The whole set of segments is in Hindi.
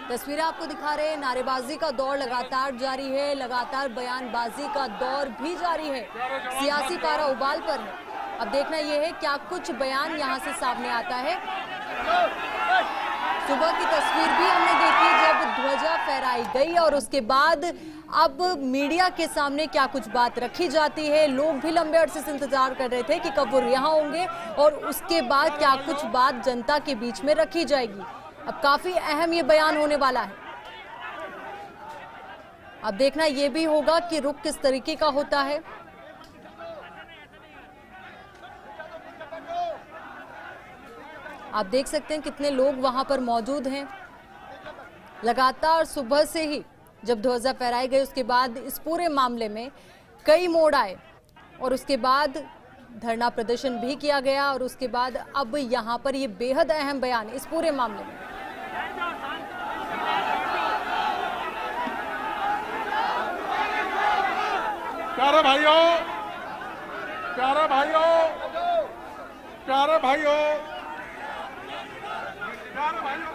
तस्वीरें आपको दिखा रहे हैं, नारेबाजी का दौर लगातार जारी है, लगातार बयानबाजी का दौर भी जारी है। सियासी पारा उबाल पर है। अब देखना यह है क्या कुछ बयान यहां से सामने आता है। सुबह की तस्वीर भी हमने देखी जब ध्वजा फहराई गई और उसके बाद अब मीडिया के सामने क्या कुछ बात रखी जाती है। लोग भी लंबे अरसे से इंतजार कर रहे थे कि कब वो रिहा होंगे और उसके बाद क्या कुछ बात जनता के बीच में रखी जाएगी। अब काफी अहम ये बयान होने वाला है। अब देखना ये भी होगा कि रुख किस तरीके का होता है। आप देख सकते हैं कितने लोग वहां पर मौजूद हैं। लगातार सुबह से ही जब ध्वजा फहराई गई उसके बाद इस पूरे मामले में कई मोड़ आए और उसके बाद धरना प्रदर्शन भी किया गया और उसके बाद अब यहां पर ये बेहद अहम बयान इस पूरे मामले में। प्यारे भाइयों, प्यारे भाइयों, प्यारे भाइयों, प्यारे भाइयों,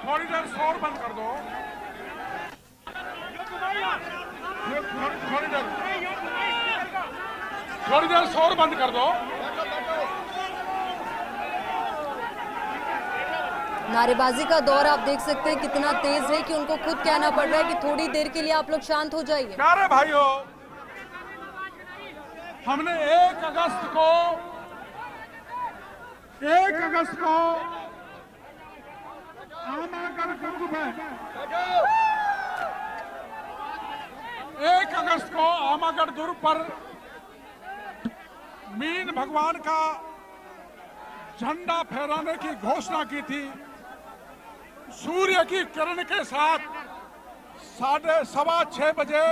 थोड़ी देर शोर बंद कर दो। थोड़ी देर शोर बंद कर दो। नारेबाजी का दौर आप देख सकते हैं कितना तेज है कि उनको खुद कहना पड़ रहा है कि थोड़ी देर के लिए आप लोग शांत हो जाइए। प्यारे भाइयों, हमने 1 अगस्त को 1 अगस्त को आमागढ़ दुर्ग पर मीन भगवान का झंडा फहराने की घोषणा की थी। सूर्य की किरण के साथ 6:15 बजे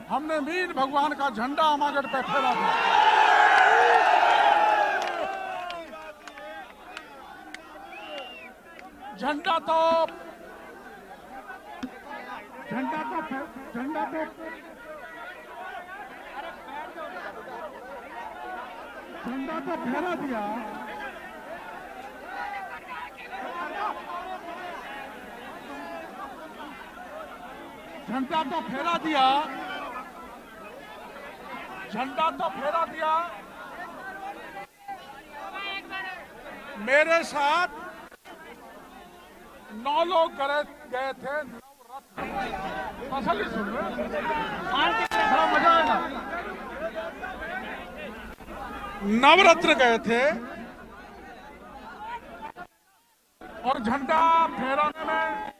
हमने मीन भगवान का झंडा आमागढ़ पे फहरा था। झंडा तो फहरा दिया। झंडा तो फहरा दिया। झंडा तो फहरा दिया। मेरे साथ 9 लोग गए थे। असली सुन बड़ा मजा आएगा। नवरत्न गए थे और झंडा फहराने में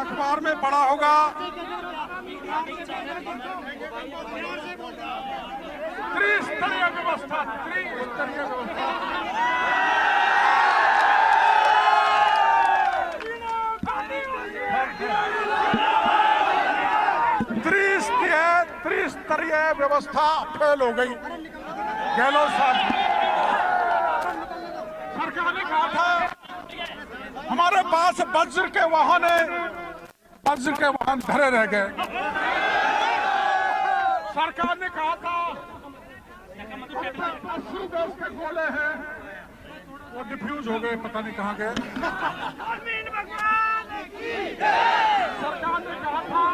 अखबार में पढ़ा होगा। त्रिस्तरीय व्यवस्था, त्रिस्तरीय व्यवस्था। त्रिस्तरीय व्यवस्था फेल हो गई। गहलोत साहब, सरकार ने कहा था हमारे पास वज्र के वाहन धरे रह गए। सरकार ने कहा था 80 देश के गोले हैं, वो डिफ्यूज हो गए, पता नहीं कहाँ गए। सरकार ने कहा था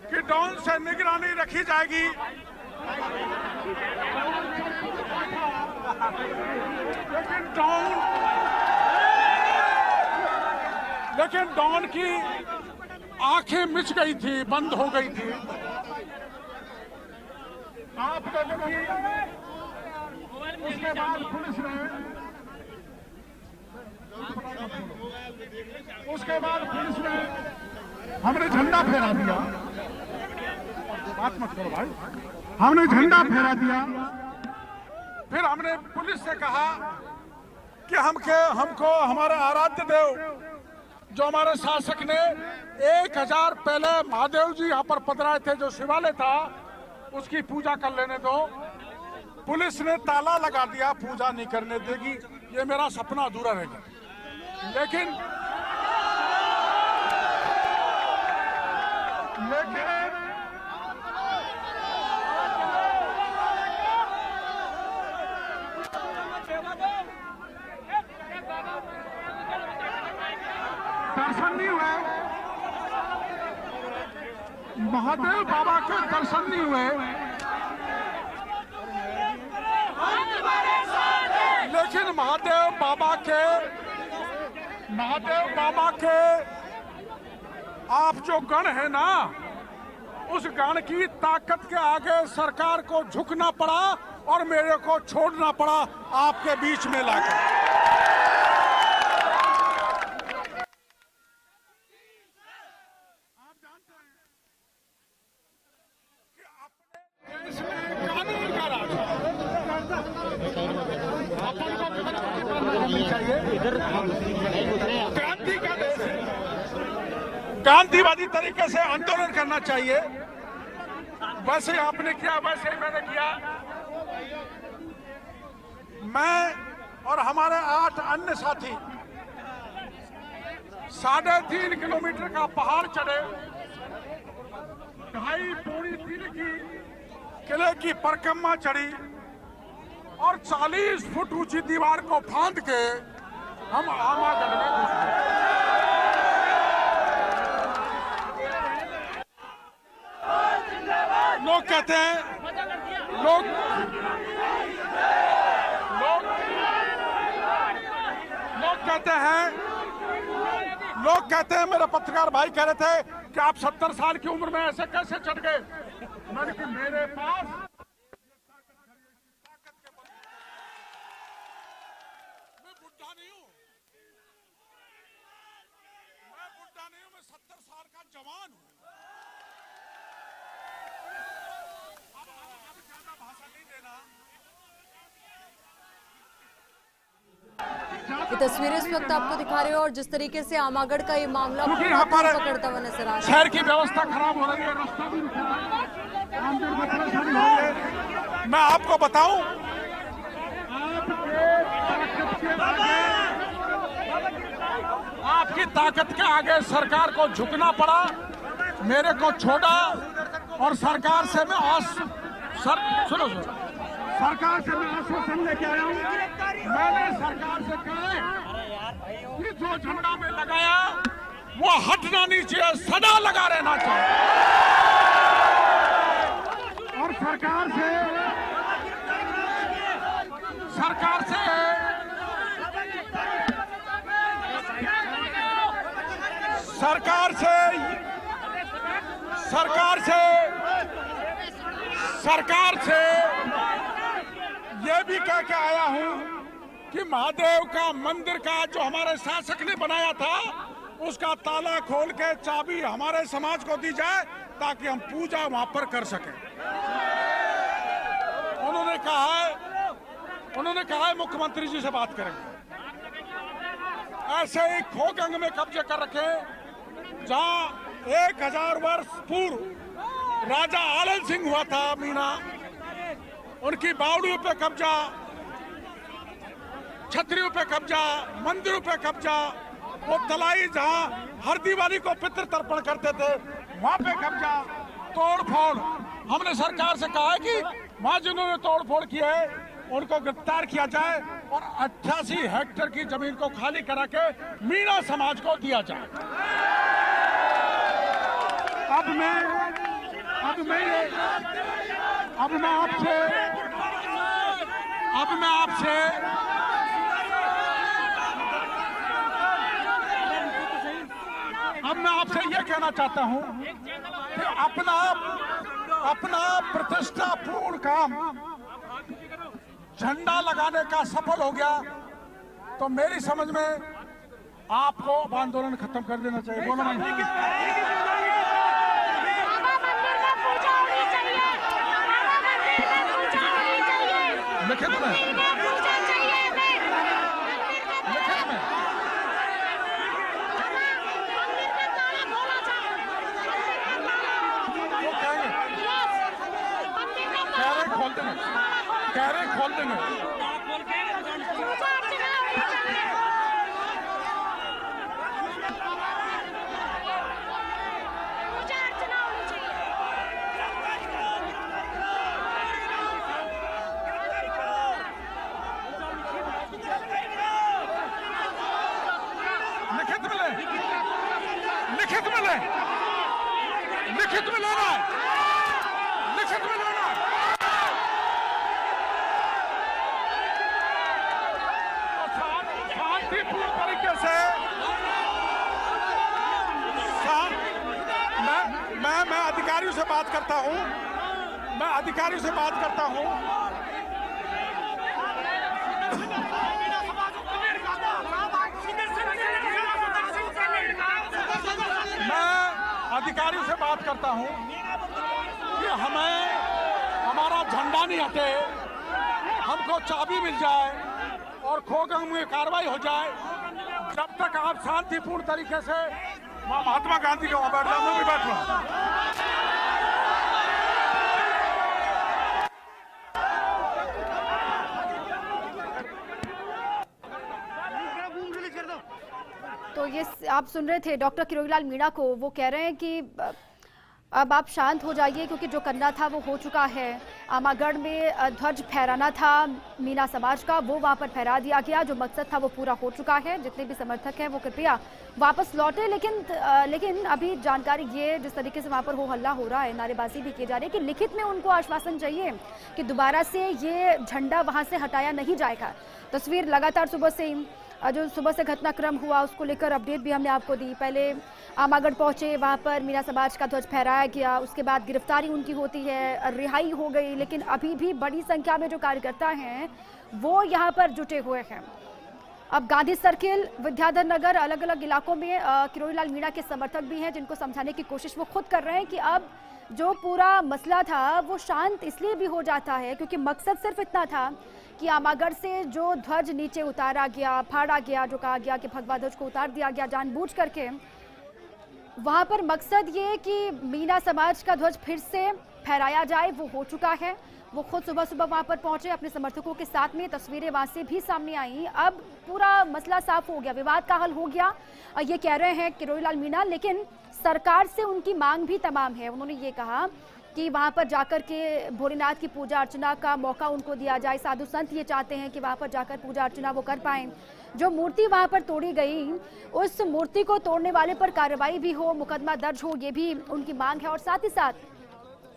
कि ड्रोन से निगरानी रखी जाएगी। लेकिन ड्रोन की आंखें मिच गई थी, बंद हो गई थी। आप लोगों की उसके बाद पुलिस ने हमने झंडा फहरा दिया। बात मत करो भाई। हमने झंडा फहरा दिया। फिर हमने पुलिस से कहा कि हमको हमारे आराध्य देव जो हमारे शासक ने 1000 पहले महादेव जी यहाँ पर पधराए थे, जो शिवालय था, उसकी पूजा कर लेने दो। पुलिस ने ताला लगा दिया, पूजा नहीं करने देगी। ये मेरा सपना अधूरा रहेगा। लेकिन दर्शन नहीं हुए, महादेव बाबा के दर्शन नहीं हुए, लेकिन महादेव बाबा के आप जो गण है ना, उस गण की ताकत के आगे सरकार को झुकना पड़ा और मेरे को छोड़ना पड़ा आपके बीच में लाकर। आप जानते हैं कि अपने देश में कानून का राज अपन को चाहिए, क्रांति का देश है, गांधीवादी तरीके से आंदोलन करना चाहिए। वैसे आपने किया, वैसे ही मैंने किया। मैं और हमारे 8 अन्य साथी 3.5 किलोमीटर का पहाड़ चढ़े, 2.5 पौनी 3 की किले की परिक्रमा चढ़ी और 40 फुट ऊंची दीवार को फांद के हम आमागढ़ में घुस गए। लोग कहते हैं, लोग कहते हैं, मेरे पत्रकार भाई कह रहे थे कि आप 70 साल की उम्र में ऐसे कैसे चढ़ गए। मैंने कहा मेरे पास मैं बुढ़ा नहीं हूं, मैं 70 साल का जवान हूं। ये तस्वीरें इस वक्त आपको दिखा रहे हो और जिस तरीके से आमागढ़ का ये मामला यहाँ पर पकड़ता हुआ नजर आ रहा है। शहर की व्यवस्था खराब हो रही है, रास्ता भी रुका है, आमजन को परेशानी हो रही है। मैं आपको बताऊं, आपकी ताकत के आगे सरकार को झुकना पड़ा, मेरे को छोड़ा और सरकार से मैं सुनो सरकार से मैं आश्वासन लेके आया हूँ। मैंने सरकार से कहा कि जो झंडा में लगाया वो हटना नहीं चाहिए, सदा लगा रहना चाहिए। और सरकार से ये भी कह के आया हूं कि महादेव का मंदिर का जो हमारे शासक ने बनाया था, उसका ताला खोल के चाबी हमारे समाज को दी जाए ताकि हम पूजा वहां पर कर सकें। उन्होंने कहा है मुख्यमंत्री जी से बात करेंगे। ऐसे ही खोगंग में कब्जे कर रखे, जहां 1000 वर्ष पूर्व राजा आलन सिंह हुआ था मीना, उनकी बावड़ियों पे कब्जा, छतरियों पे कब्जा, मंदिरों पे कब्जा, वो तलाई जहां हर दिवाली को पितृ तर्पण करते थे वहां पे कब्जा, तोड़फोड़। हमने सरकार से कहा है कि वहां जिन्होंने तोड़फोड़ की है उनको गिरफ्तार किया जाए और 88 हेक्टेयर की जमीन को खाली करा के मीणा समाज को दिया जाए। अब मैं आपसे ये कहना चाहता हूं कि अपना प्रतिष्ठापूर्ण काम झंडा लगाने का सफल हो गया तो मेरी समझ में आपको आंदोलन खत्म कर देना चाहिए। बोलो लिखित में कैरे खोल देंगे। लिखित मिले लिखित में लें, लिखित में लेना है, लिखित में लेना है। शांतिपूर्ण तरीके से मैं अधिकारियों से बात करता हूं, मैं अधिकारियों से बात करता हूं। मैं अधिकारियों से बात करता हूं कि हमें हमारा झंडा नहीं हटे, हमको चाबी मिल जाए और खोगंग में कार्रवाई हो जाए। जब तक आप शांतिपूर्ण तरीके से महात्मा गांधी के वहां बैठ जाओ, मैं भी बैठ रहा हूं। तो ये आप सुन रहे थे डॉक्टर किरोड़ीलाल मीणा को। वो कह रहे हैं कि अब आप शांत हो जाइए क्योंकि जो करना था वो हो चुका है। आमागढ़ में ध्वज फहराना था मीणा समाज का, वो वहाँ पर फहरा दिया गया। जो मकसद था वो पूरा हो चुका है। जितने भी समर्थक हैं वो कृपया वापस लौटे। लेकिन अभी जानकारी ये जिस तरीके से वहाँ पर हो हल्ला हो रहा है, नारेबाजी भी की जा रही है कि लिखित में उनको आश्वासन चाहिए कि दोबारा से ये झंडा वहाँ से हटाया नहीं जाएगा। तस्वीर लगातार सुबह से जो सुबह से घटनाक्रम हुआ उसको लेकर अपडेट भी हमने आपको दी। पहले आमागढ़ पहुंचे, वहां पर मीणा समाज का ध्वज फहराया गया, उसके बाद गिरफ्तारी उनकी होती है, रिहाई हो गई। लेकिन अभी भी बड़ी संख्या में जो कार्यकर्ता हैं वो यहाँ पर जुटे हुए हैं। अब गांधी सर्किल, विद्याधर नगर, अलग अलग इलाकों में किरोड़ीलाल मीणा के समर्थक भी हैं जिनको समझाने की कोशिश वो खुद कर रहे हैं कि अब जो पूरा मसला था वो शांत इसलिए भी हो जाता है क्योंकि मकसद सिर्फ इतना था कि आमागढ़ से जो ध्वज नीचे उतारा गया, फाड़ा गया, जो कहा गया कि भगवा ध्वज को उतार दिया गया जानबूझ करके, वहां पर मकसद ये कि मीणा समाज का ध्वज फिर से फहराया जाए, वो हो चुका है। वो खुद सुबह सुबह वहां पर पहुंचे अपने समर्थकों के साथ में। तस्वीरें वहां से भी सामने आई। अब पूरा मसला साफ हो गया, विवाद का हल हो गया, ये कह रहे हैं किरोड़ीलाल मीणा। लेकिन सरकार से उनकी मांग भी तमाम है। उन्होंने ये कहा कि वहाँ पर जाकर के भोलेनाथ की पूजा अर्चना का मौका उनको दिया जाए। साधु संत ये चाहते हैं कि वहाँ पर जाकर पूजा अर्चना वो कर पाएं। जो मूर्ति वहाँ पर तोड़ी गई, उस मूर्ति को तोड़ने वाले पर कार्रवाई भी हो, मुकदमा दर्ज हो, ये भी उनकी मांग है। और साथ ही साथ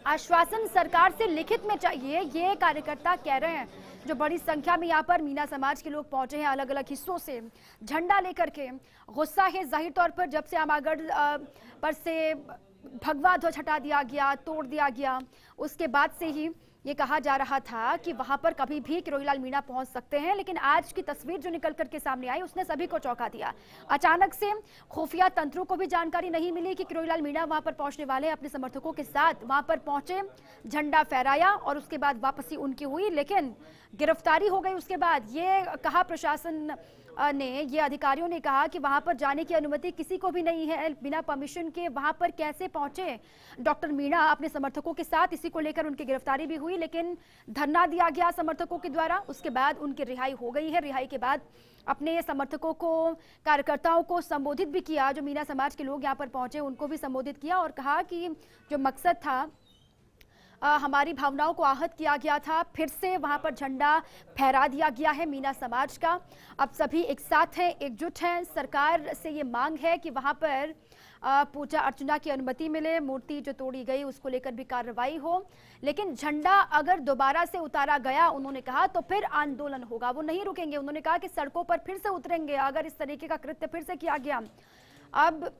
आश्वासन सरकार से लिखित में चाहिए, ये कार्यकर्ता कह रहे हैं। जो बड़ी संख्या में यहाँ पर मीणा समाज के लोग पहुंचे हैं अलग अलग हिस्सों से झंडा लेकर के। गुस्सा है जाहिर तौर पर, जब से आमागढ़ पर से भगवा ध्वज हटा दिया गया, तोड़ दिया गया, उसके बाद से ही ये कहा जा रहा था कि वहां पर कभी भी किरोड़ीलाल मीणा पहुंच सकते हैं। लेकिन आज की तस्वीर जो निकल कर के सामने आई उसने सभी को चौंका दिया। अचानक से खुफिया तंत्रों को भी जानकारी नहीं मिली कि किरोड़ीलाल मीणा वहां पर पहुंचने वाले। अपने समर्थकों के साथ वहां पर पहुंचे, झंडा फहराया और उसके बाद वापसी उनकी हुई। लेकिन गिरफ्तारी हो गई। उसके बाद ये कहा प्रशासन ने, ये अधिकारियों ने कहा कि वहां पर जाने की अनुमति किसी को भी नहीं है। बिना परमिशन के वहां पर कैसे पहुंचे डॉक्टर मीणा अपने समर्थकों के साथ, इसी को लेकर उनकी गिरफ्तारी भी हुई। लेकिन धरना दिया गया समर्थकों के द्वारा, उसके बाद उनकी रिहाई हो गई है। रिहाई के बाद अपने समर्थकों को, कार्यकर्ताओं को संबोधित भी किया। जो मीणा समाज के लोग यहाँ पर पहुंचे उनको भी संबोधित किया और कहा कि जो मकसद था, हमारी भावनाओं को आहत किया गया था, फिर से वहां पर झंडा फहरा दिया गया है मीणा समाज का। अब सभी एक साथ हैं, एकजुट हैं। सरकार से ये मांग है कि वहां पर पूजा अर्चना की अनुमति मिले, मूर्ति जो तोड़ी गई उसको लेकर भी कार्रवाई हो। लेकिन झंडा अगर दोबारा से उतारा गया, उन्होंने कहा, तो फिर आंदोलन होगा, वो नहीं रुकेंगे। उन्होंने कहा कि सड़कों पर फिर से उतरेंगे अगर इस तरीके का कृत्य फिर से किया गया। अब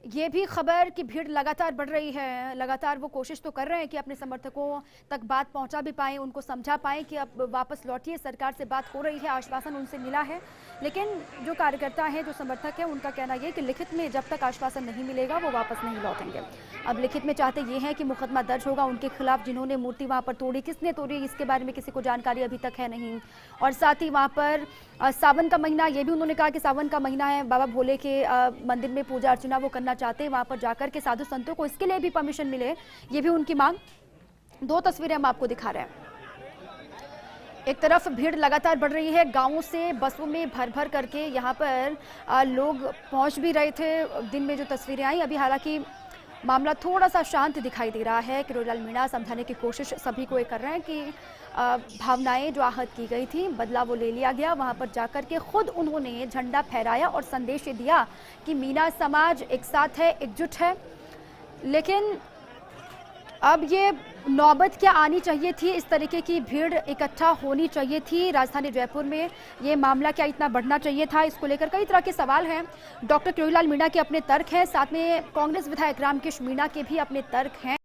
ये भी खबर कि भीड़ लगातार बढ़ रही है, लगातार वो कोशिश तो कर रहे हैं कि अपने समर्थकों तक बात पहुंचा भी पाएं, उनको समझा पाएं कि अब वापस लौटिए, सरकार से बात हो रही है, आश्वासन उनसे मिला है। लेकिन जो कार्यकर्ता हैं, जो समर्थक हैं, उनका कहना ये कि लिखित में जब तक आश्वासन नहीं मिलेगा वो वापस नहीं लौटेंगे। अब लिखित में चाहते ये हैं कि मुकदमा दर्ज होगा उनके खिलाफ, जिन्होंने मूर्ति वहाँ पर तोड़ी, किसने तोड़ी इसके बारे में किसी को जानकारी अभी तक है नहीं। और साथ ही वहाँ पर सावन का महीना, ये भी उन्होंने कहा कि सावन का महीना है, बाबा भोले के मंदिर में पूजा अर्चना वो करना चाहते हैं, वहाँ पर जाकर के साधु संतों को इसके लिए भी परमिशन मिले, ये भी उनकी मांग। दो तस्वीरें हम आपको दिखा रहे हैं। एक तरफ भीड़ लगातार बढ़ रही है, गांवों से बसों में भर भर करके यहाँ पर लोग पहुँच भी रहे थे। दिन में जो तस्वीरें आई, अभी हालांकि मामला थोड़ा सा शांत दिखाई दे रहा है। किरोड़ीलाल मीणा समझाने की कोशिश सभी को ये कर रहे हैं कि भावनाएं जो आहत की गई थी, बदला वो ले लिया गया। वहां पर जाकर के खुद उन्होंने झंडा फहराया और संदेश दिया कि मीणा समाज एक साथ है, एकजुट है। लेकिन अब ये नौबत क्या आनी चाहिए थी, इस तरीके की भीड़ इकट्ठा होनी चाहिए थी राजधानी जयपुर में, ये मामला क्या इतना बढ़ना चाहिए था, इसको लेकर कई तरह के सवाल हैं। डॉक्टर किरोड़ीलाल मीणा के अपने तर्क हैं, साथ में कांग्रेस विधायक रामकृष्ण मीणा के भी अपने तर्क हैं।